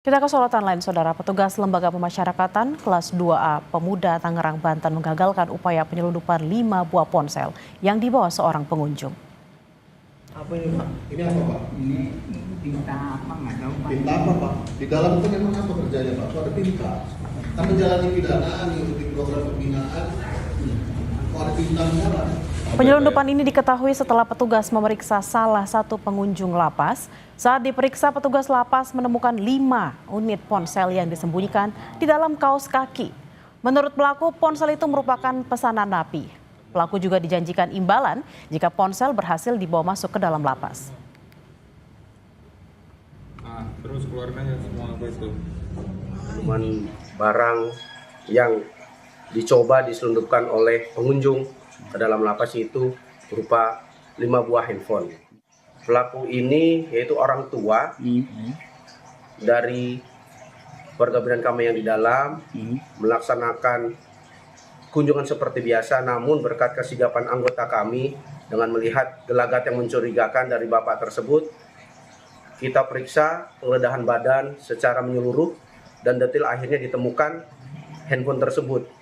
Kita ke sorotan lain, Saudara. Petugas Lembaga Pemasyarakatan kelas 2A Pemuda Tangerang, Banten menggagalkan upaya penyelundupan 5 buah ponsel yang dibawa seorang pengunjung. Apa ini, Pak? Ini apa, Pak? Ini tinta apa nggak tahu, Pak. Tinta apa, Pak? Di dalam itu memang apa kerjanya, Pak? Kok ada tinta? Kan menjalani pidana, mengikuti program pembinaan. Kok ada tinta merah? Penyelundupan ini diketahui setelah petugas memeriksa salah satu pengunjung lapas. Saat diperiksa, petugas lapas menemukan 5 unit ponsel yang disembunyikan di dalam kaos kaki. Menurut pelaku, ponsel itu merupakan pesanan napi. Pelaku juga dijanjikan imbalan jika ponsel berhasil dibawa masuk ke dalam lapas. Terus keluarnya semua apa itu? Barang yang dicoba diselundupkan oleh pengunjung ke dalam lapas itu berupa 5 buah handphone. Pelaku ini yaitu orang tua dari warga binaan kami yang di dalam melaksanakan kunjungan seperti biasa, namun berkat kesigapan anggota kami dengan melihat gelagat yang mencurigakan dari bapak tersebut, kita periksa penggeledahan badan secara menyeluruh dan detail, akhirnya ditemukan handphone tersebut.